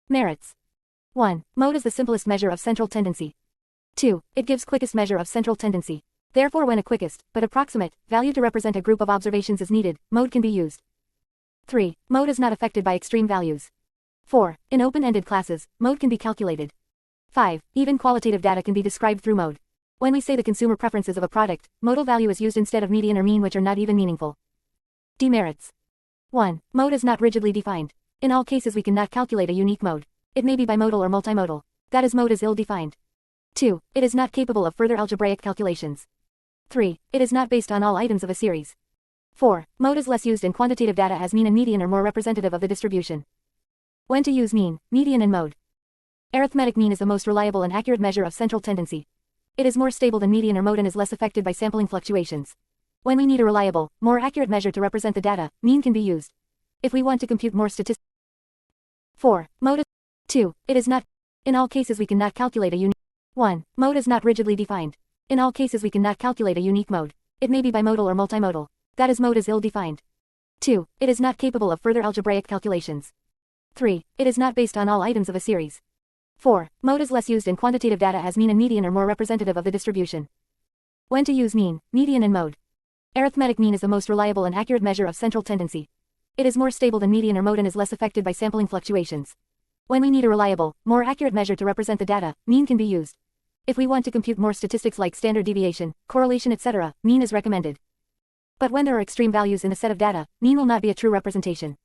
Merits. 1. Mode is the simplest measure of central tendency. 2. It gives quickest measure of central tendency. Therefore, when a quickest, but approximate, value to represent a group of observations is needed, mode can be used. 3. Mode is not affected by extreme values. 4. In open-ended classes, mode can be calculated. 5. Even qualitative data can be described through mode. When we say the consumer preferences of a product, modal value is used instead of median or mean, which are not even meaningful. Demerits. 1. Mode is not rigidly defined. In all cases we cannot calculate a unique mode. It may be bimodal or multimodal. That is, mode is ill-defined. 2. It is not capable of further algebraic calculations. 3. It is not based on all items of a series. 4. Mode is less used in quantitative data, as mean and median are more representative of the distribution. When to use mean, median and mode. Arithmetic mean is the most reliable and accurate measure of central tendency. It is more stable than median or mode and is less affected by sampling fluctuations. When we need a reliable, more accurate measure to represent the data, mean can be used. If we want to compute more statistics. 4. Mode is 2. It is not. In all cases we cannot calculate a unique. 1. Mode is not rigidly defined. In all cases we cannot calculate a unique mode. It may be bimodal or multimodal. That is, mode is ill-defined. 2. It is not capable of further algebraic calculations. 3. It is not based on all items of a series. 4. Mode is less used in quantitative data, as mean and median are more representative of the distribution. When to use mean, median and mode. Arithmetic mean is the most reliable and accurate measure of central tendency. It is more stable than median or mode and is less affected by sampling fluctuations. When we need a reliable, more accurate measure to represent the data, mean can be used. If we want to compute more statistics like standard deviation, correlation, etc., mean is recommended. But when there are extreme values in a set of data, mean will not be a true representation.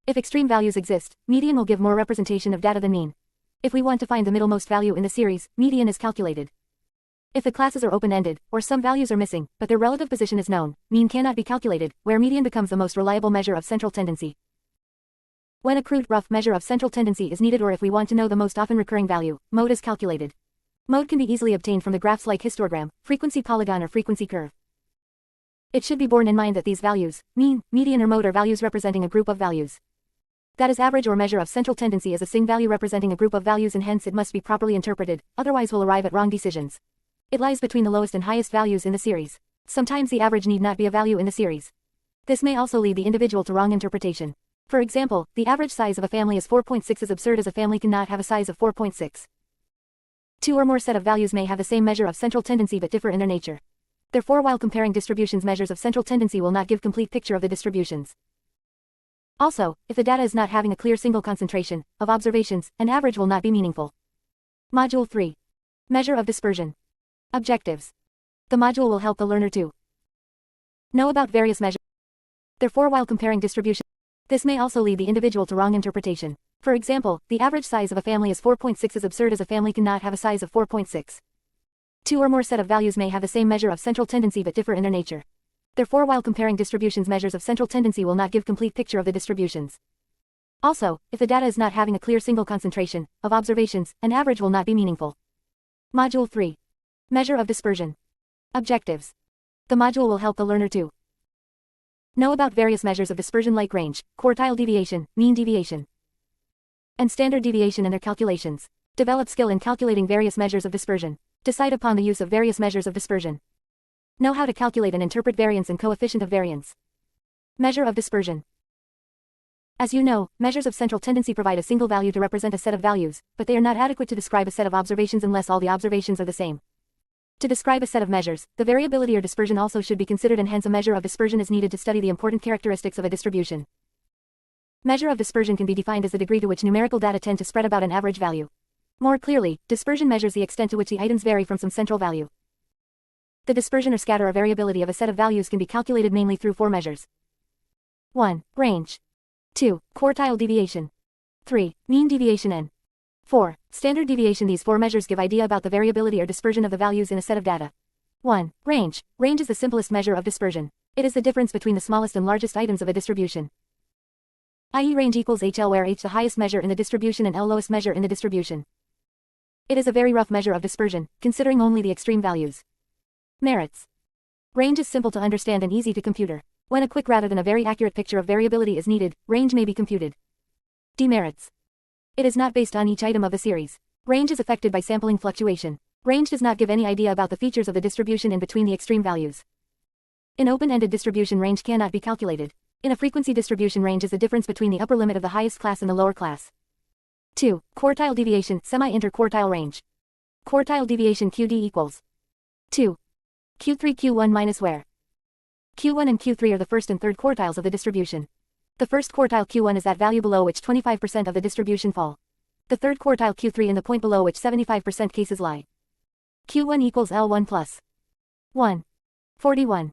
If extreme values exist, median will give more representation of data than mean. If we want to find the middlemost value in the series, median is calculated. If the classes are open-ended, or some values are missing, but their relative position is known, mean cannot be calculated, where median becomes the most reliable measure of central tendency. When a crude, rough measure of central tendency is needed, or if we want to know the most often recurring value, mode is calculated. Mode can be easily obtained from the graphs like histogram, frequency polygon, or frequency curve. It should be borne in mind that these values, mean, median, or mode, are values representing a group of values. That is, average or measure of central tendency is a single value representing a group of values, and hence it must be properly interpreted, otherwise we'll arrive at wrong decisions. It lies between the lowest and highest values in the series. Sometimes the average need not be a value in the series. This may also lead the individual to wrong interpretation. For example, the average size of a family is 4.6 is absurd, as a family cannot have a size of 4.6. Two or more set of values may have the same measure of central tendency but differ in their nature. Therefore, while comparing distributions, measures of central tendency will not give complete picture of the distributions. Also, if the data is not having a clear single concentration of observations, an average will not be meaningful. Module 3. Measure of dispersion. Objectives. The module will help the learner to know about various measures. Therefore, while comparing distribution, this may also lead the individual to wrong interpretation. For example, the average size of a family is 4.6 is absurd, as a family cannot have a size of 4.6. Two or more set of values may have the same measure of central tendency but differ in their nature. Therefore, while comparing distributions, measures of central tendency will not give complete picture of the distributions. Also, if the data is not having a clear single concentration of observations, an average will not be meaningful. Module 3. Measure of dispersion. Objectives. The module will help the learner to know about various measures of dispersion like range, quartile deviation, mean deviation, and standard deviation and their calculations. Develop skill in calculating various measures of dispersion. Decide upon the use of various measures of dispersion. Know how to calculate and interpret variance and coefficient of variance. Measure of dispersion. As you know, measures of central tendency provide a single value to represent a set of values, but they are not adequate to describe a set of observations unless all the observations are the same. To describe a set of measures, the variability or dispersion also should be considered, and hence a measure of dispersion is needed to study the important characteristics of a distribution. Measure of dispersion can be defined as the degree to which numerical data tend to spread about an average value. More clearly, dispersion measures the extent to which the items vary from some central value. The dispersion or scatter or variability of a set of values can be calculated mainly through four measures. 1. Range. 2. Quartile deviation. 3. Mean deviation and 4. Standard deviation. These four measures give idea about the variability or dispersion of the values in a set of data. 1. Range. Range is the simplest measure of dispersion. It is the difference between the smallest and largest items of a distribution. I.e. range equals HL, where H the highest measure in the distribution and L lowest measure in the distribution. It is a very rough measure of dispersion, considering only the extreme values. Merits. Range is simple to understand and easy to compute. When a quick rather than a very accurate picture of variability is needed, range may be computed. Demerits. It is not based on each item of the series. Range is affected by sampling fluctuation. Range does not give any idea about the features of the distribution in between the extreme values. In open-ended distribution, range cannot be calculated. In a frequency distribution, range is the difference between the upper limit of the highest class and the lower class. 2. Quartile deviation, semi-interquartile range. Quartile deviation QD equals 2. Q3 Q1 minus where Q1 and Q3 are the first and third quartiles of the distribution. The first quartile Q1 is that value below which 25% of the distribution fall. The third quartile Q3 in the point below which 75% cases lie. Q1 equals L1 plus 1. 41.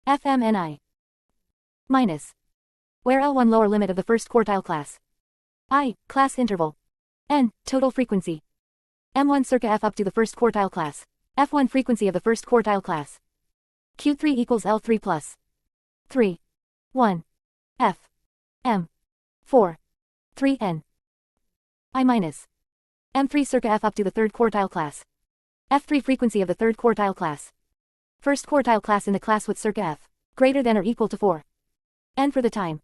FMNI. Minus. Where L1 lower limit of the first quartile class. I, class interval. N, total frequency. M1 circa F up to the first quartile class. F1 frequency of the first quartile class. Q3 equals L3 plus 3. 1. F. M. 4. 3 N. I minus. M3 circa F up to the third quartile class. F3 frequency of the third quartile class. First quartile class in the class with circa F. Greater than or equal to 4. N for the time.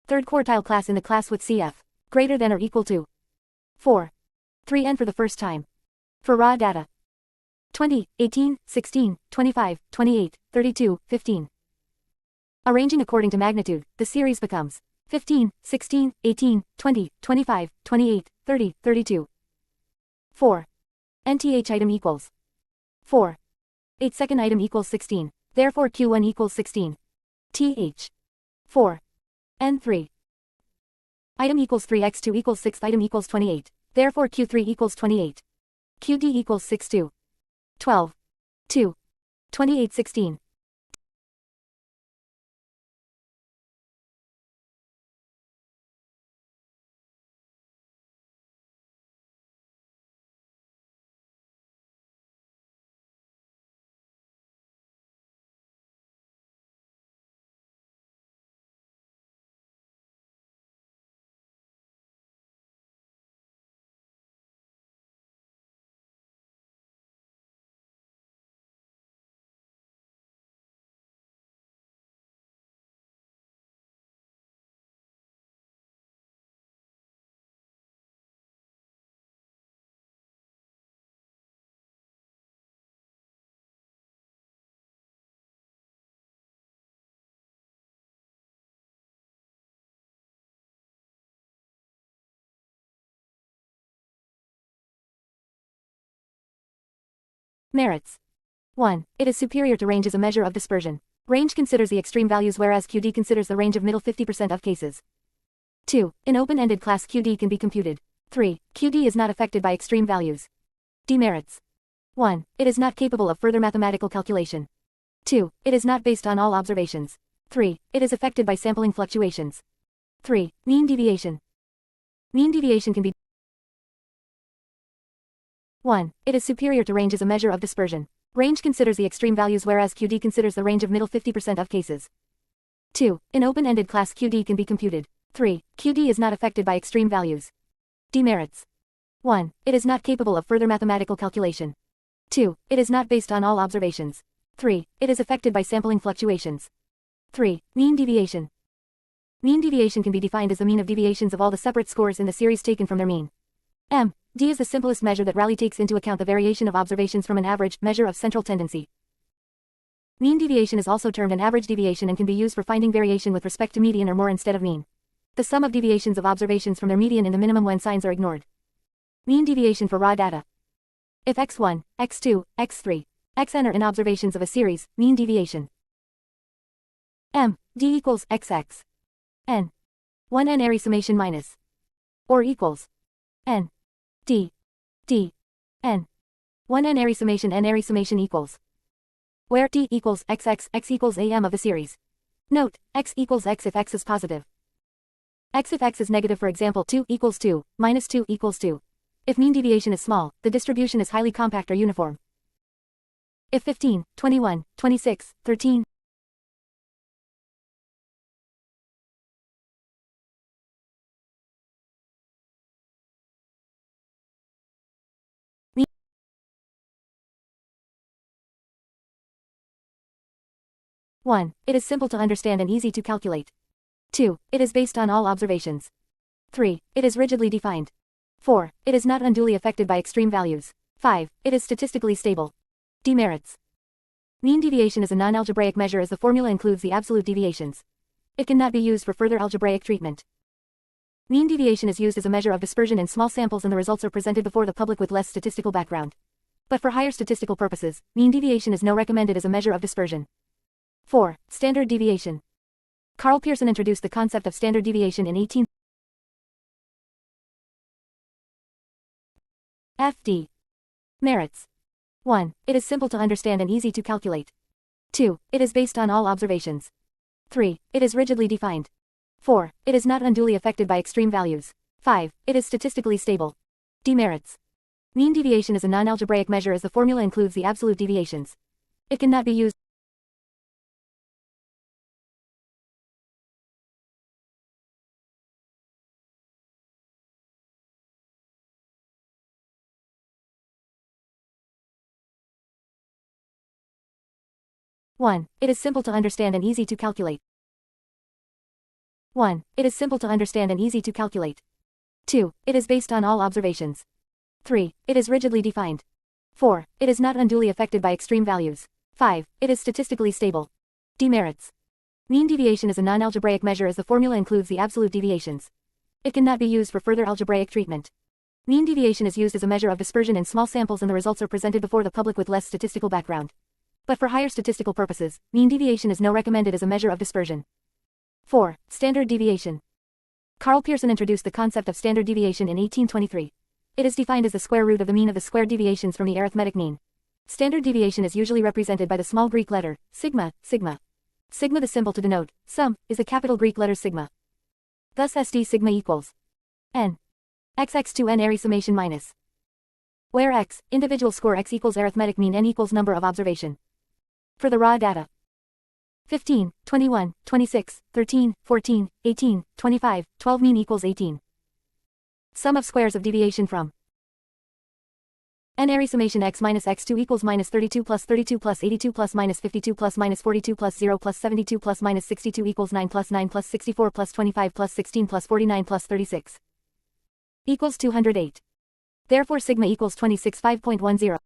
Third quartile class in the class with CF. Greater than or equal to 4. 3 N for the first time. For raw data. 20, 18, 16, 25, 28, 32, 15. Arranging according to magnitude, the series becomes 15, 16, 18, 20, 25, 28, 30, 32. 4. NTH item equals 4. 8 second item equals 16. Therefore Q1 equals 16. TH. 4. N3. Item equals 3x2 equals 6th item equals 28. Therefore Q3 equals 28. QD equals 6 2. 12. 2. 28 16. Merits. 1. It is superior to range as a measure of dispersion. Range considers the extreme values whereas QD considers the range of middle 50% of cases. 2. In open-ended class QD can be computed. 3. QD is not affected by extreme values. Demerits. 1. It is not capable of further mathematical calculation. 2. It is not based on all observations. 3. It is affected by sampling fluctuations. 3. Mean deviation. Mean deviation can be 1. It is superior to range as a measure of dispersion. Range considers the extreme values whereas QD considers the range of middle 50% of cases. 2. In open-ended class QD can be computed. 3. QD is not affected by extreme values. Demerits. 1. It is not capable of further mathematical calculation. 2. It is not based on all observations. 3. It is affected by sampling fluctuations. 3. Mean deviation. Mean deviation can be defined as the mean of deviations of all the separate scores in the series taken from their mean. D is the simplest measure that Rayleigh takes into account the variation of observations from an average measure of central tendency. Mean deviation is also termed an average deviation and can be used for finding variation with respect to median or more instead of mean. The sum of deviations of observations from their median in the minimum when signs are ignored. Mean deviation for raw data. If x1, x2, x3, xn are in observations of a series, mean deviation D equals xx. N. 1n array summation minus. Or equals. N. D. N. 1n array summation equals. Where D equals xx, x equals am of the series. Note, x equals x if x is positive. X if x is negative, for example 2 equals 2, minus 2 equals 2. If mean deviation is small, the distribution is highly compact or uniform. If 15, 21, 26, 13, One, it is simple to understand and easy to calculate. 2. It is based on all observations. 3. It is rigidly defined. 4. It is not unduly affected by extreme values. 5. It is statistically stable. Demerits. Mean deviation is a non-algebraic measure as the formula includes the absolute deviations. It cannot be used for further algebraic treatment. Mean deviation is used as a measure of dispersion in small samples and the results are presented before the public with less statistical background. But for higher statistical purposes, mean deviation is now recommended as a measure of dispersion. 4. Standard deviation. Karl Pearson introduced the concept of standard deviation in 18. FD. Merits. 1. It is simple to understand and easy to calculate. 2. It is based on all observations. 3. It is rigidly defined. 4. It is not unduly affected by extreme values. 5. It is statistically stable. Demerits. Mean deviation is a non-algebraic measure as the formula includes the absolute deviations. It cannot be used. One. It is simple to understand and easy to calculate. 1. It is simple to understand and easy to calculate. 2. It is based on all observations. 3. It is rigidly defined. 4. It is not unduly affected by extreme values. 5. It is statistically stable. Demerits. Mean deviation is a non-algebraic measure as the formula includes the absolute deviations. It cannot be used for further algebraic treatment. Mean deviation is used as a measure of dispersion in small samples and the results are presented before the public with less statistical background. But for higher statistical purposes, mean deviation is now recommended as a measure of dispersion. 4. Standard deviation. Karl Pearson introduced the concept of standard deviation in 1823. It is defined as the square root of the mean of the squared deviations from the arithmetic mean. Standard deviation is usually represented by the small Greek letter, sigma, sigma. Sigma, the symbol to denote sum, is the capital Greek letter sigma. Thus SD sigma equals n. XX to n array summation minus. Where x, individual score x equals arithmetic mean n equals number of observation. For the raw data 15, 21, 26, 13, 14, 18, 25, 12 mean equals 18. Sum of squares of deviation from n array summation x minus x2 equals minus 32 plus 82 plus minus 52 plus minus 42 plus 0 plus 72 plus minus 62 equals 9 plus 9 plus 64 plus 25 plus 16 plus 49 plus 36 equals 208. Therefore sigma equals 26 5.10.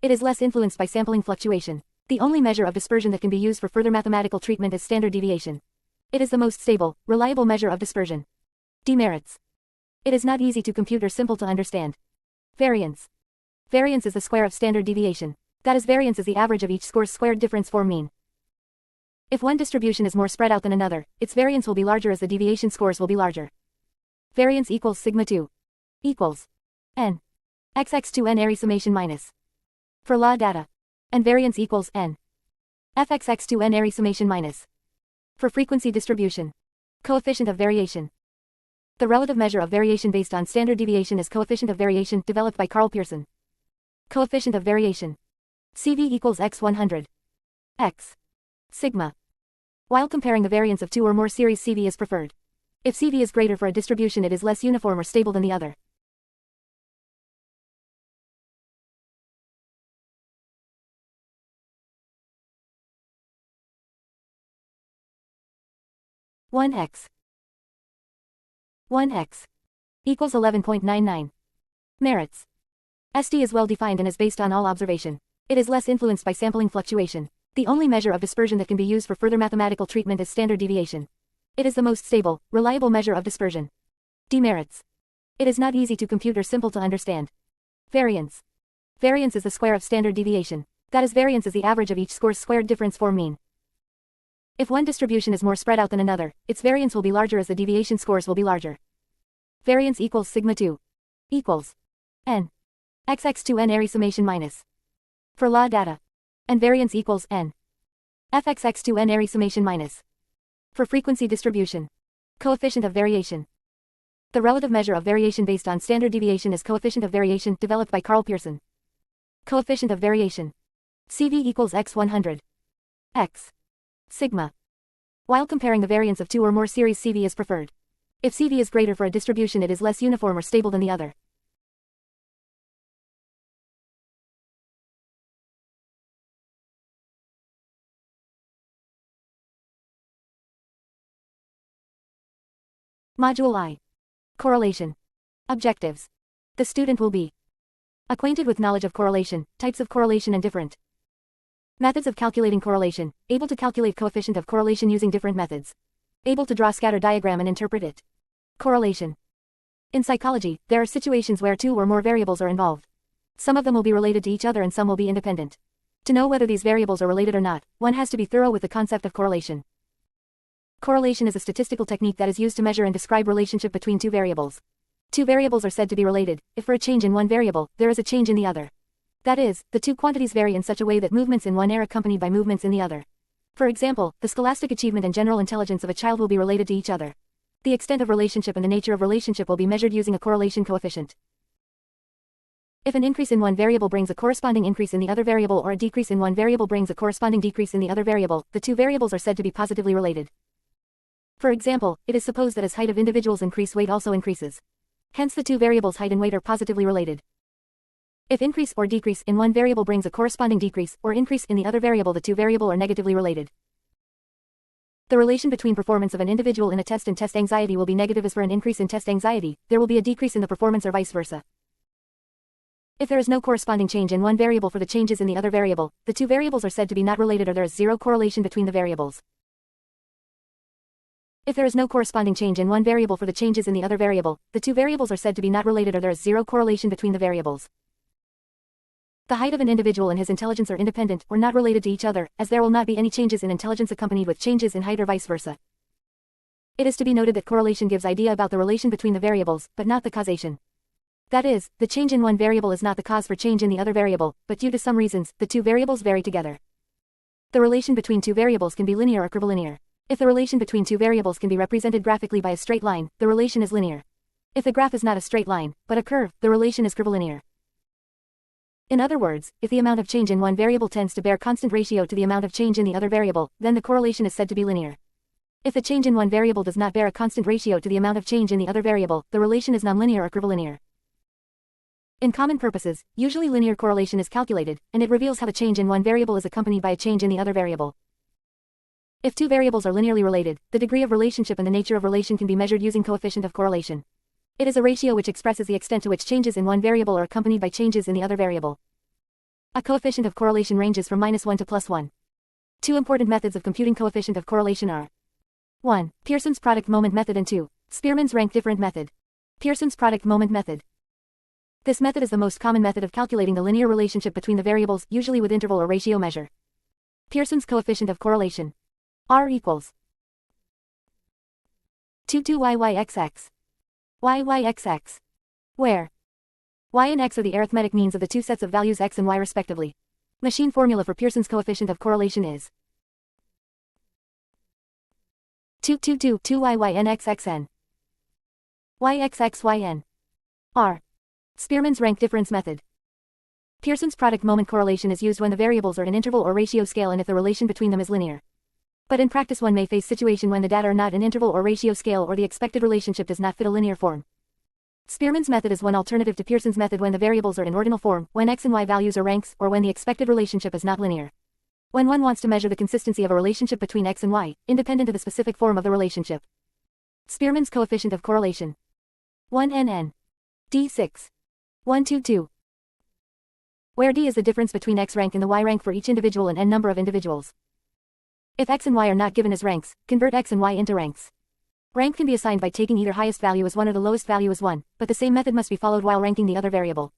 It is less influenced by sampling fluctuation. The only measure of dispersion that can be used for further mathematical treatment is standard deviation. It is the most stable, reliable measure of dispersion. Demerits. It is not easy to compute or simple to understand. Variance. Variance is the square of standard deviation. That is, variance is the average of each score's squared difference for mean. If one distribution is more spread out than another, its variance will be larger as the deviation scores will be larger. Variance equals sigma 2 equals n. XX to n array summation minus. For law data. And variance equals n. FXX to n array summation minus. For frequency distribution. Coefficient of variation. The relative measure of variation based on standard deviation is coefficient of variation developed by Karl Pearson. Coefficient of variation. CV equals x100. X. Sigma. While comparing the variance of two or more series, CV is preferred. If CV is greater for a distribution, it is less uniform or stable than the other. One x equals 11.99. Merits. SD is well defined and is based on all observation. It is less influenced by sampling fluctuation. The only measure of dispersion that can be used for further mathematical treatment is standard deviation. It is the most stable, reliable measure of dispersion. Demerits. It is not easy to compute or simple to understand. Variance. Variance is the square of standard deviation. That is, variance is the average of each score's squared difference for mean. If one distribution is more spread out than another, its variance will be larger as the deviation scores will be larger. Variance equals sigma 2 equals n. XX to n array summation minus. For law data. And variance equals n. FXX to n array summation minus. For frequency distribution. Coefficient of variation. The relative measure of variation based on standard deviation is coefficient of variation developed by Karl Pearson. Coefficient of variation. CV equals x100. X. Sigma. While comparing the variance of two or more series, CV is preferred. If CV is greater for a distribution, it is less uniform or stable than the other. Module I. Correlation. Objectives. The student will be acquainted with knowledge of correlation, types of correlation and different methods of calculating correlation, able to calculate coefficient of correlation using different methods, able to draw scatter diagram and interpret it. Correlation. In psychology, there are situations where two or more variables are involved. Some of them will be related to each other and some will be independent. To know whether these variables are related or not, one has to be thorough with the concept of correlation. Correlation is a statistical technique that is used to measure and describe relationship between two variables. Two variables are said to be related if for a change in one variable, there is a change in the other. That is, the two quantities vary in such a way that movements in one are accompanied by movements in the other. For example, the scholastic achievement and general intelligence of a child will be related to each other. The extent of relationship and the nature of relationship will be measured using a correlation coefficient. If an increase in one variable brings a corresponding increase in the other variable or a decrease in one variable brings a corresponding decrease in the other variable, the two variables are said to be positively related. For example, it is supposed that as height of individuals increase, weight also increases. Hence the two variables height and weight are positively related. If increase or decrease in one variable brings a corresponding decrease or increase in the other variable, the two variables are negatively related. The relation between performance of an individual in a test and test anxiety will be negative as for an increase in test anxiety, there will be a decrease in the performance or vice versa. If there is no corresponding change in one variable for the changes in the other variable, the two variables are said to be not related or there is zero correlation between the variables. If there is no corresponding change in one variable for the changes in the other variable, the two variables are said to be not related or there is zero correlation between the variables. The height of an individual and his intelligence are independent or not related to each other, as there will not be any changes in intelligence accompanied with changes in height or vice versa. It is to be noted that correlation gives idea about the relation between the variables, but not the causation. That is, the change in one variable is not the cause for change in the other variable, but due to some reasons, the two variables vary together. The relation between two variables can be linear or curvilinear. If the relation between two variables can be represented graphically by a straight line, the relation is linear. If the graph is not a straight line, but a curve, the relation is curvilinear. In other words, if the amount of change in one variable tends to bear constant ratio to the amount of change in the other variable, then the correlation is said to be linear. If the change in one variable does not bear a constant ratio to the amount of change in the other variable, the relation is nonlinear or curvilinear. In common purposes, usually linear correlation is calculated, and it reveals how the change in one variable is accompanied by a change in the other variable. If two variables are linearly related, the degree of relationship and the nature of relation can be measured using coefficient of correlation. It is a ratio which expresses the extent to which changes in one variable are accompanied by changes in the other variable. A coefficient of correlation ranges from -1 to +1. Two important methods of computing coefficient of correlation are 1. Pearson's product moment method and 2. Spearman's rank difference method. Pearson's product moment method. This method is the most common method of calculating the linear relationship between the variables, usually with interval or ratio measure. Pearson's coefficient of correlation. R equals 22YYXX. YYXX. Where y and x are the arithmetic means of the two sets of values x and y respectively. Machine formula for Pearson's coefficient of correlation is 222-2YYNXXN. YXXYN. R. Spearman's rank difference method. Pearson's product moment correlation is used when the variables are in interval or ratio scale and if the relation between them is linear. But in practice one may face situation when the data are not in interval or ratio scale or the expected relationship does not fit a linear form. Spearman's method is one alternative to Pearson's method when the variables are in ordinal form, when x and y values are ranks, or when the expected relationship is not linear. When one wants to measure the consistency of a relationship between x and y, independent of the specific form of the relationship. Spearman's coefficient of correlation. 1NN. D6. 122. Where D is the difference between x rank and the y rank for each individual and n number of individuals. If x and y are not given as ranks, convert x and y into ranks. Rank can be assigned by taking either highest value as 1 or the lowest value as 1, but the same method must be followed while ranking the other variable.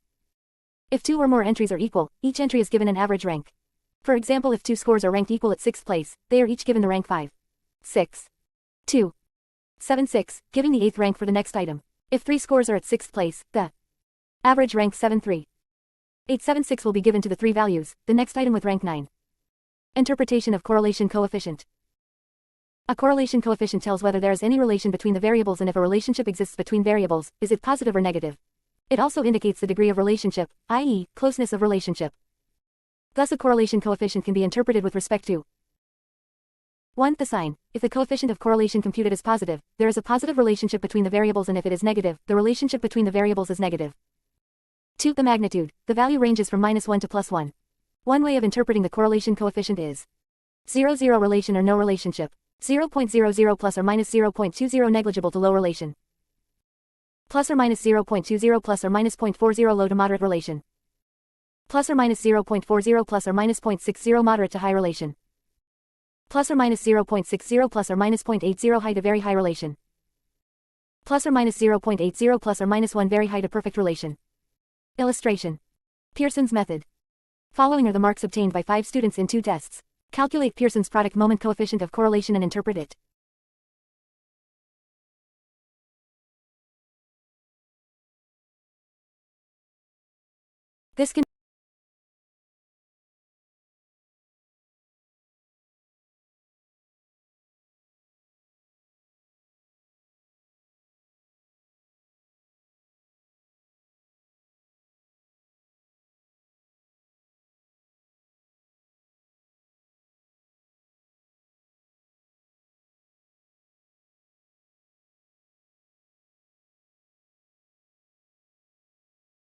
If two or more entries are equal, each entry is given an average rank. For example, if two scores are ranked equal at 6th place, they are each given the rank 5. 6. 2. 7 6, giving the 8th rank for the next item. If 3 scores are at 6th place, the average rank 7 3. 8 7 6 will be given to the 3 values, the next item with rank 9. Interpretation of correlation coefficient. A correlation coefficient tells whether there is any relation between the variables and if a relationship exists between variables, is it positive or negative. It also indicates the degree of relationship, i.e., closeness of relationship. Thus a correlation coefficient can be interpreted with respect to 1. The sign. If the coefficient of correlation computed is positive, there is a positive relationship between the variables, and if it is negative, the relationship between the variables is negative. 2. The magnitude. The value ranges from -1 to +1. One way of interpreting the correlation coefficient is 0-0 relation or no relationship. 0.00 plus or minus 0.20 negligible to low relation. Plus or minus 0.20 plus or minus 0.40 low to moderate relation. Plus or minus 0.40 plus or minus 0.60 moderate to high relation. Plus or minus 0.60 plus or minus 0.80 high to very high relation. Plus or minus 0.80 plus or minus 1 very high to perfect relation. Illustration. Pearson's method. Following are the marks obtained by 5 students in 2 tests. Calculate Pearson's product moment coefficient of correlation and interpret it. This can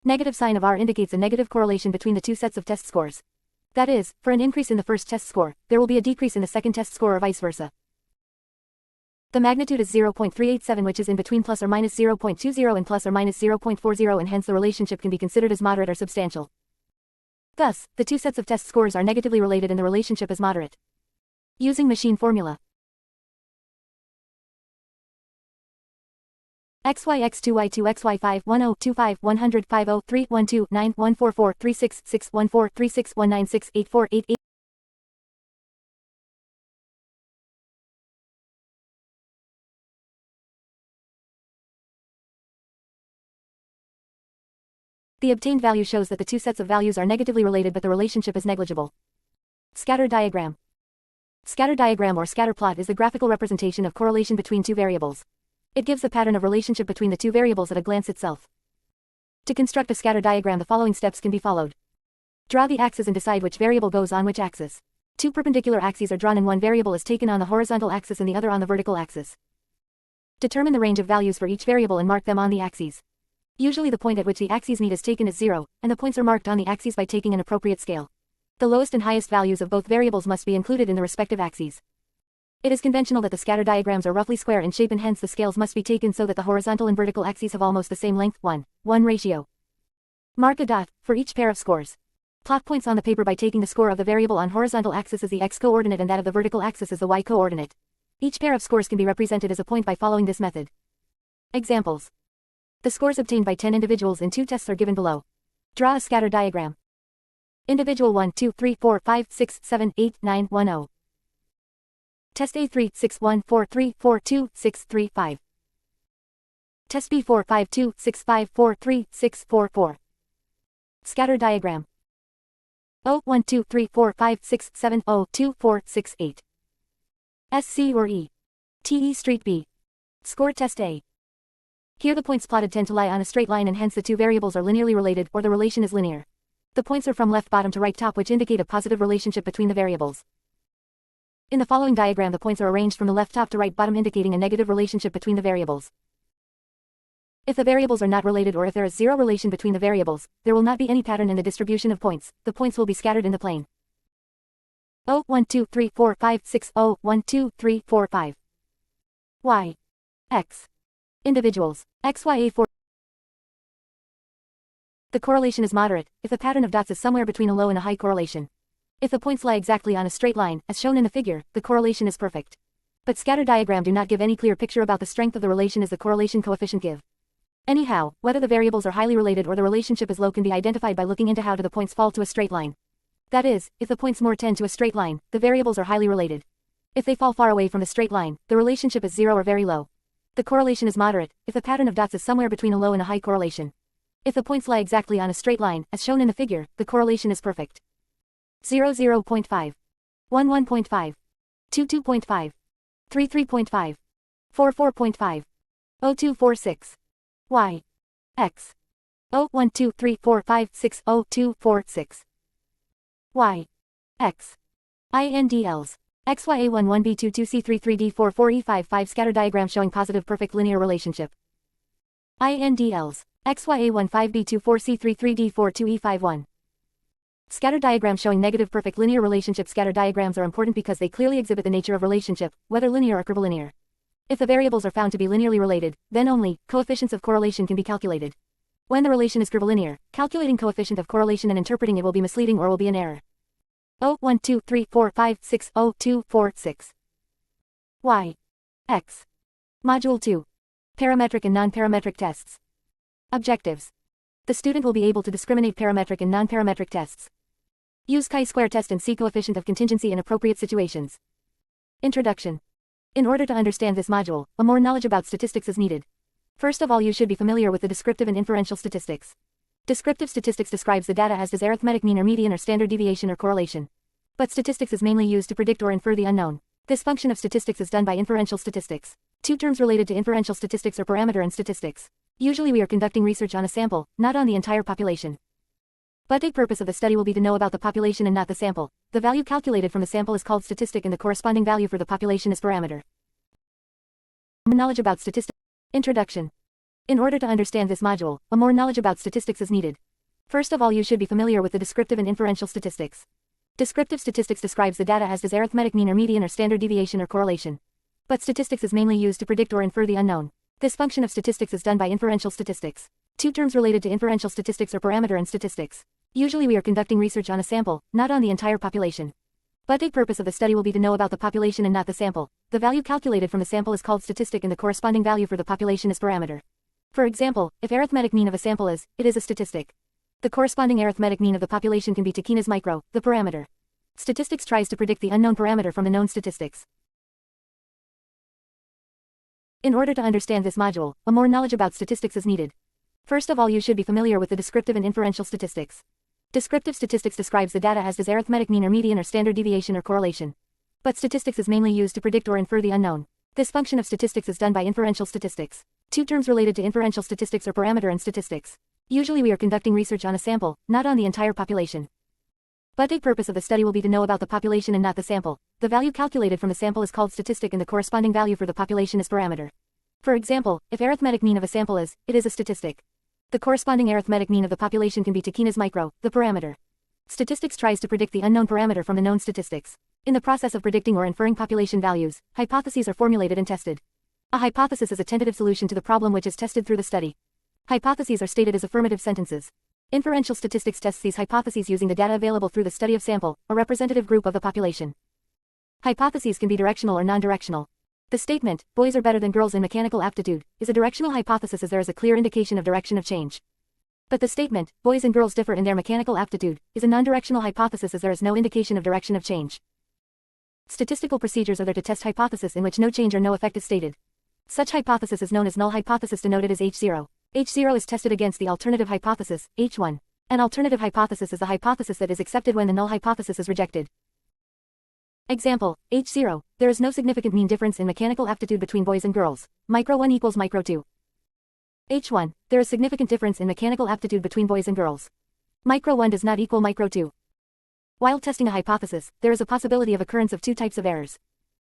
negative sign of R indicates a negative correlation between the 2 sets of test scores. That is, for an increase in the first test score, there will be a decrease in the second test score or vice versa. The magnitude is 0.387, which is in between plus or minus 0.20 and plus or minus 0.40, and hence the relationship can be considered as moderate or substantial. Thus, the 2 sets of test scores are negatively related and the relationship is moderate. Using machine formula. XY X2 Y2 XY5 10 25 100 50 3 12 9 144 36 6 14 36 196 84 88. The obtained value shows that the 2 sets of values are negatively related but the relationship is negligible. Scatter diagram. Scatter diagram or scatter plot is the graphical representation of correlation between 2 variables. It gives the pattern of relationship between the 2 variables at a glance itself. To construct a scatter diagram, the following steps can be followed. Draw the axis and decide which variable goes on which axis. 2 perpendicular axes are drawn and one variable is taken on the horizontal axis and the other on the vertical axis. Determine the range of values for each variable and mark them on the axes. Usually the point at which the axes meet is taken as 0, and the points are marked on the axes by taking an appropriate scale. The lowest and highest values of both variables must be included in the respective axes. It is conventional that the scatter diagrams are roughly square in shape and hence the scales must be taken so that the horizontal and vertical axes have almost the same length, 1:1 ratio. Mark a dot for each pair of scores. Plot points on the paper by taking the score of the variable on horizontal axis as the x-coordinate and that of the vertical axis as the y-coordinate. Each pair of scores can be represented as a point by following this method. Examples. The scores obtained by 10 individuals in 2 tests are given below. Draw a scatter diagram. Individual 1 2 3 4 5 6 7 8 9 1 0. Test A 3 6 1 4 3 4 2 6 3 5. Test B 4 5 2 6 5 4 3 6 4 4. Scatter diagram. O 1 2 3 4 5 6 7 0 2 4 6 8. SC or E. TE Street B. Score test A. Here the points plotted tend to lie on a straight line and hence the 2 variables are linearly related or the relation is linear. The points are from left bottom to right top, which indicate a positive relationship between the variables. In the following diagram the points are arranged from the left top to right bottom, indicating a negative relationship between the variables. If the variables are not related or if there is 0 relation between the variables, there will not be any pattern in the distribution of points. The points will be scattered in the plane. 0 1 2 3 4 5 6 0 1 2 3 4 5. Y. X. Individuals. XYA4. The correlation is moderate if the pattern of dots is somewhere between a low and a high correlation. If the points lie exactly on a straight line, as shown in the figure, the correlation is perfect. But scatter diagram do not give any clear picture about the strength of the relation as the correlation coefficient give. Anyhow, whether the variables are highly related or the relationship is low can be identified by looking into how do the points fall to a straight line. That is, if the points more tend to a straight line, the variables are highly related. If they fall far away from the straight line, the relationship is 0 or very low. The correlation is moderate if the pattern of dots is somewhere between a low and a high correlation. If the points lie exactly on a straight line, as shown in the figure, the correlation is perfect. 0.5, 11.5, 22.5, 33.5, 44.5, 0246. Y. X. 0 1 2 3 4 5 6 0 2 4 6. Y. X. INDLs. XYA11B22C33D44E55 scatter diagram showing positive perfect linear relationship. INDLs. XYA15B24C33D42E51. Scatter diagram showing negative perfect linear relationship. Scatter diagrams are important because they clearly exhibit the nature of relationship, whether linear or curvilinear. If the variables are found to be linearly related, then only coefficients of correlation can be calculated. When the relation is curvilinear, calculating coefficient of correlation and interpreting it will be misleading or will be an error. 0, 1, 2, 3, 4, 5, 6, 0, 2, 4, 6. Y. X. Module 2. Parametric and non-parametric tests. Objectives. The student will be able to discriminate parametric and non-parametric tests. Use chi-square test and see coefficient of contingency in appropriate situations. Introduction. In order to understand this module, more knowledge about statistics is needed. First of all, you should be familiar with the descriptive and inferential statistics. Descriptive statistics describes the data as does arithmetic mean or median or standard deviation or correlation. But statistics is mainly used to predict or infer the unknown. This function of statistics is done by inferential statistics. Two terms related to inferential statistics are parameter and statistics. Usually we are conducting research on a sample, not on the entire population. But the purpose of the study will be to know about the population and not the sample. The value calculated from the sample is called statistic and the corresponding value for the population is parameter. Knowledge about statistics. Introduction. In order to understand this module, more knowledge about statistics is needed. First of all, you should be familiar with the descriptive and inferential statistics. Descriptive statistics describes the data as does arithmetic mean or median or standard deviation or correlation. But statistics is mainly used to predict or infer the unknown. This function of statistics is done by inferential statistics. Two terms related to inferential statistics are parameter and statistics. Usually we are conducting research on a sample, not on the entire population. But the purpose of the study will be to know about the population and not the sample. The value calculated from the sample is called statistic and the corresponding value for the population is parameter. For example, if arithmetic mean of a sample is, it is a statistic. The corresponding arithmetic mean of the population can be Takina's micro, the parameter. Statistics tries to predict the unknown parameter from the known statistics. In order to understand this module, more knowledge about statistics is needed. First of all, you should be familiar with the descriptive and inferential statistics. Descriptive statistics describes the data as does arithmetic mean or median or standard deviation or correlation. But statistics is mainly used to predict or infer the unknown. This function of statistics is done by inferential statistics. Two terms related to inferential statistics are parameter and statistics. Usually we are conducting research on a sample, not on the entire population. But the purpose of the study will be to know about the population and not the sample. The value calculated from the sample is called statistic and the corresponding value for the population is parameter. For example, if arithmetic mean of a sample is, it is a statistic. The corresponding arithmetic mean of the population can be Takina's micro, the parameter. Statistics tries to predict the unknown parameter from the known statistics. In the process of predicting or inferring population values, hypotheses are formulated and tested. A hypothesis is a tentative solution to the problem which is tested through the study. Hypotheses are stated as affirmative sentences. Inferential statistics tests these hypotheses using the data available through the study of sample, a representative group of the population. Hypotheses can be directional or non-directional. The statement, boys are better than girls in mechanical aptitude, is a directional hypothesis as there is a clear indication of direction of change. But the statement, boys and girls differ in their mechanical aptitude, is a non-directional hypothesis as there is no indication of direction of change. Statistical procedures are there to test hypothesis in which no change or no effect is stated. Such hypothesis is known as null hypothesis denoted as H0. H0 is tested against the alternative hypothesis, H1. An alternative hypothesis is the hypothesis that is accepted when the null hypothesis is rejected. Example, H0, there is no significant mean difference in mechanical aptitude between boys and girls. Micro 1 equals micro 2. H1, there is significant difference in mechanical aptitude between boys and girls. Micro 1 does not equal micro 2. While testing a hypothesis, there is a possibility of occurrence of two types of errors.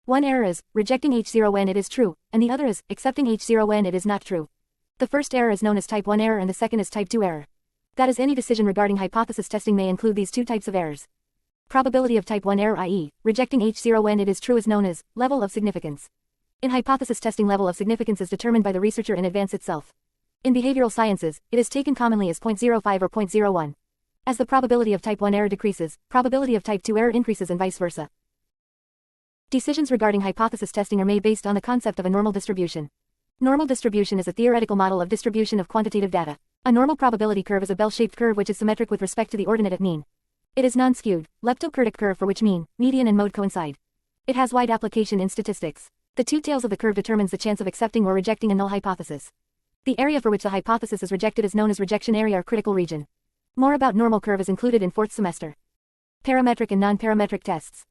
One error is, rejecting H0 when it is true, and the other is, accepting H0 when it is not true. The first error is known as type 1 error and the second is type 2 error. That is, any decision regarding hypothesis testing may include these two types of errors. Probability of type 1 error, i.e., rejecting H0 when it is true, is known as level of significance. In hypothesis testing, level of significance is determined by the researcher in advance itself. In behavioral sciences, it is taken commonly as 0.05 or 0.01. As the probability of type 1 error decreases, probability of type 2 error increases and vice versa. Decisions regarding hypothesis testing are made based on the concept of a normal distribution. Normal distribution is a theoretical model of distribution of quantitative data. A normal probability curve is a bell-shaped curve which is symmetric with respect to the ordinate at mean. It is non-skewed, leptokurtic curve for which mean, median and mode coincide. It has wide application in statistics. The two tails of the curve determines the chance of accepting or rejecting a null hypothesis. The area for which the hypothesis is rejected is known as rejection area or critical region. More about normal curve is included in 4th semester. Parametric and non-parametric tests.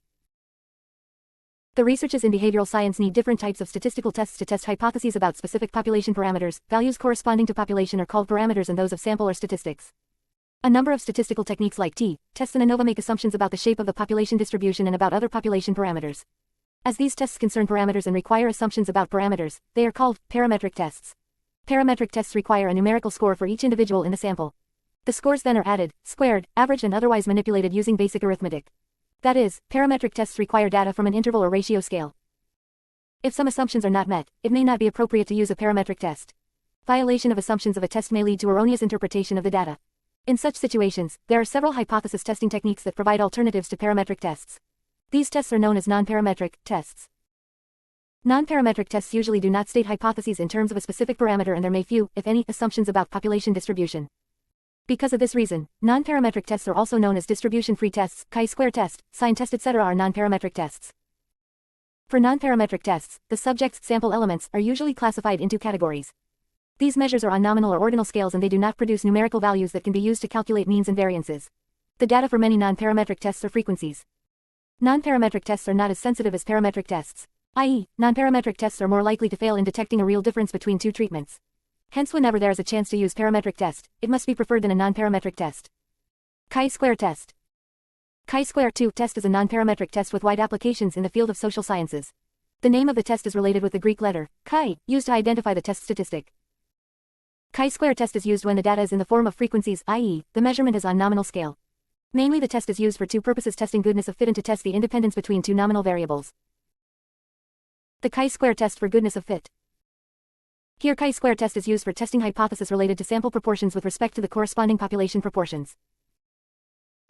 The researchers in behavioral science need different types of statistical tests to test hypotheses about specific population parameters. Values corresponding to population are called parameters and those of sample are statistics. A number of statistical techniques like t-tests and ANOVA make assumptions about the shape of the population distribution and about other population parameters. As these tests concern parameters and require assumptions about parameters, they are called parametric tests. Parametric tests require a numerical score for each individual in the sample. The scores then are added, squared, averaged and otherwise manipulated using basic arithmetic. That is, parametric tests require data from an interval or ratio scale. If some assumptions are not met, it may not be appropriate to use a parametric test. Violation of assumptions of a test may lead to erroneous interpretation of the data. In such situations, there are several hypothesis testing techniques that provide alternatives to parametric tests. These tests are known as non-parametric tests. Non-parametric tests usually do not state hypotheses in terms of a specific parameter, and there may few, if any, assumptions about population distribution. Because of this reason, non-parametric tests are also known as distribution-free tests, chi-square test, sign test, etc. are non-parametric tests. For non-parametric tests, the subject's sample elements are usually classified into categories. These measures are on nominal or ordinal scales, and they do not produce numerical values that can be used to calculate means and variances. The data for many non-parametric tests are frequencies. Non-parametric tests are not as sensitive as parametric tests, i.e., non-parametric tests are more likely to fail in detecting a real difference between two treatments. Hence, whenever there is a chance to use parametric test, it must be preferred than a non-parametric test. Chi-square test. Chi-square 2 test is a non-parametric test with wide applications in the field of social sciences. The name of the test is related with the Greek letter chi, used to identify the test statistic. Chi-square test is used when the data is in the form of frequencies, i.e., the measurement is on nominal scale. Mainly, the test is used for two purposes: testing goodness of fit and to test the independence between two nominal variables. The chi-square test for goodness of fit. Here, chi-square test is used for testing hypothesis related to sample proportions with respect to the corresponding population proportions.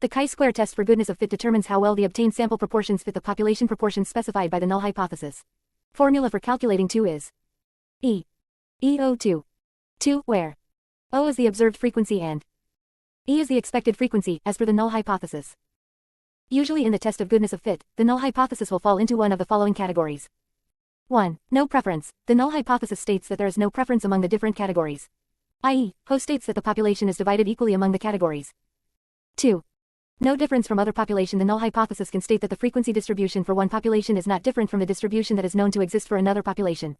The chi-square test for goodness of fit determines how well the obtained sample proportions fit the population proportions specified by the null hypothesis. Formula for calculating 2 is EO2. 2, where O is the observed frequency and E is the expected frequency, as per the null hypothesis. Usually in the test of goodness of fit, the null hypothesis will fall into one of the following categories. 1. No preference. The null hypothesis states that there is no preference among the different categories. i.e., HO states that the population is divided equally among the categories. 2. No difference from other population. The null hypothesis can state that the frequency distribution for one population is not different from the distribution that is known to exist for another population.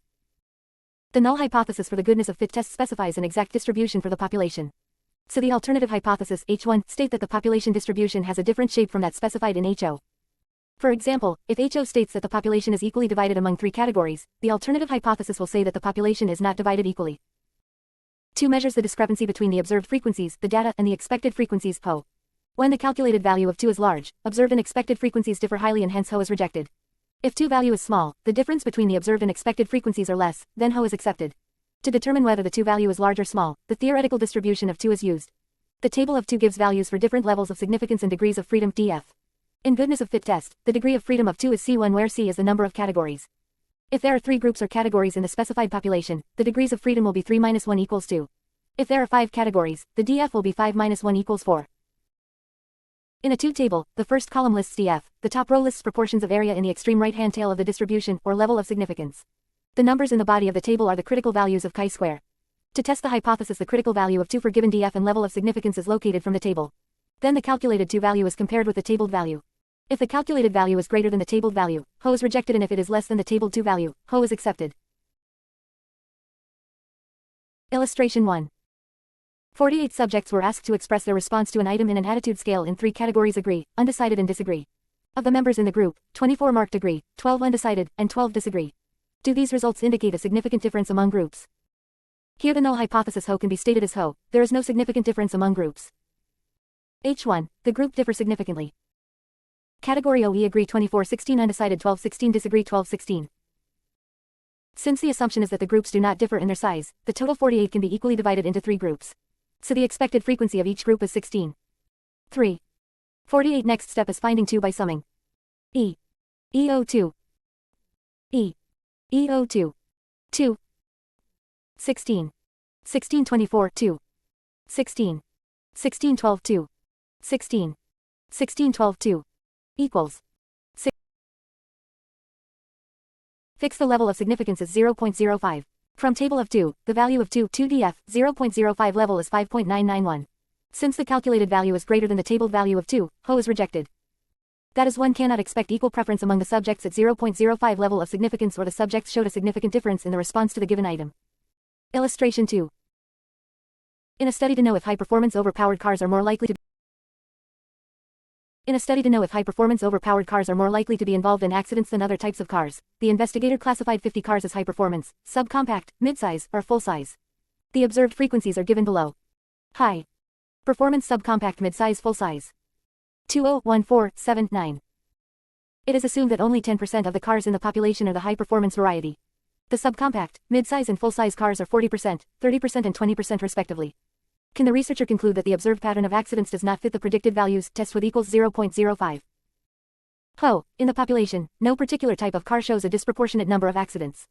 The null hypothesis for the goodness of fit test specifies an exact distribution for the population. So the alternative hypothesis, H1, state that the population distribution has a different shape from that specified in HO. For example, if HO states that the population is equally divided among 3 categories, the alternative hypothesis will say that the population is not divided equally. 2 measures the discrepancy between the observed frequencies, the data, and the expected frequencies, HO. When the calculated value of 2 is large, observed and expected frequencies differ highly and hence HO is rejected. If 2 value is small, the difference between the observed and expected frequencies are less, then HO is accepted. To determine whether the 2 value is large or small, the theoretical distribution of 2 is used. The table of 2 gives values for different levels of significance and degrees of freedom, df. In goodness of fit test, the degree of freedom of 2 is C1, where C is the number of categories. If there are 3 groups or categories in the specified population, the degrees of freedom will be 3 minus 1 equals 2. If there are 5 categories, the df will be 5 minus 1 equals 4. In a 2 table, the first column lists df, the top row lists proportions of area in the extreme right-hand tail of the distribution, or level of significance. The numbers in the body of the table are the critical values of chi-square. To test the hypothesis, the critical value of 2 for given df and level of significance is located from the table. Then the calculated 2 value is compared with the tabled value. If the calculated value is greater than the tabled value, HO is rejected, and if it is less than the tabled 2 value, HO is accepted. Illustration 1. 48 subjects were asked to express their response to an item in an attitude scale in 3 categories: agree, undecided, and disagree. Of the members in the group, 24 marked agree, 12 undecided, and 12 disagree. Do these results indicate a significant difference among groups? Here the null hypothesis HO can be stated as HO, there is no significant difference among groups. H1, the group differ significantly. Category OE agree 24-16, undecided 12-16, disagree 12-16. Since the assumption is that the groups do not differ in their size, the total 48 can be equally divided into 3 groups. So the expected frequency of each group is 16. 3. 48. Next step is finding 2 by summing EO2 EO2 2 16 16 24 2 16 16 12 2 16 16 12 2 equals 6. Fix the level of significance as 0.05. From table of 2, the value of 2df, 0.05 level is 5.991. Since the calculated value is greater than the tabled value of 2, HO is rejected. That is, one cannot expect equal preference among the subjects at 0.05 level of significance, or the subjects showed a significant difference in the response to the given item. Illustration 2. In a study to know if high-performance overpowered cars are more likely to be involved in accidents than other types of cars, the investigator classified 50 cars as high-performance, subcompact, midsize, or full-size. The observed frequencies are given below. High performance, subcompact, midsize, full-size. 201479. It is assumed that only 10% of the cars in the population are the high-performance variety. The subcompact, mid-size and full-size cars are 40%, 30% and 20% respectively. Can the researcher conclude that the observed pattern of accidents does not fit the predicted values? Test with equals 0.05. Ho, in the population, no particular type of car shows a disproportionate number of accidents.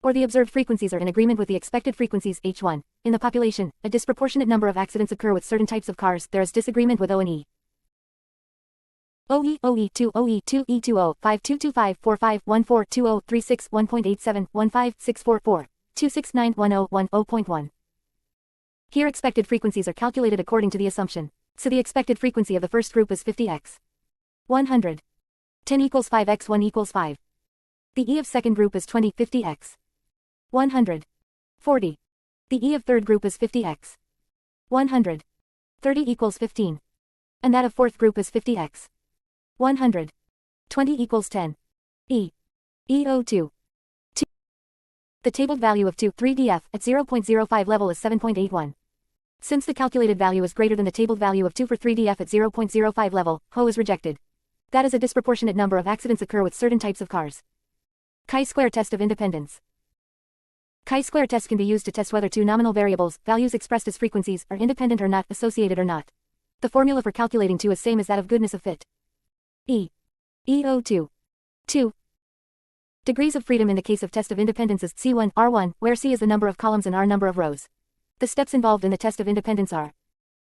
Or the observed frequencies are in agreement with the expected frequencies H1. In the population, a disproportionate number of accidents occur with certain types of cars. There is disagreement with O and E. OE, OE2, OE2, E20, 5225, 45, 14, 20, 36, 1.87, 15, 644, 269, 10.1. Here expected frequencies are calculated according to the assumption. So the expected frequency of the first group is 50x. 100. 10 equals 5x, 1 equals 5. The E of second group is 20, 50x. 100. 40. The E of third group is 50x. 100. 30 equals 15. And that of fourth group is 50x. 100. 20 equals 10. E. EO2. 2. The tabled value of 2, 3df at 0.05 level is 7.81. Since the calculated value is greater than the tabled value of 2 for 3df at 0.05 level, HO is rejected. That is a disproportionate number of accidents occur with certain types of cars. Chi-square test of independence. Chi-square test can be used to test whether two nominal variables, values expressed as frequencies, are independent or not, associated or not. The formula for calculating 2 is same as that of goodness of fit. E. EO2. 2. Degrees of freedom in the case of test of independence is C1, R1, where C is the number of columns and R number of rows. The steps involved in the test of independence are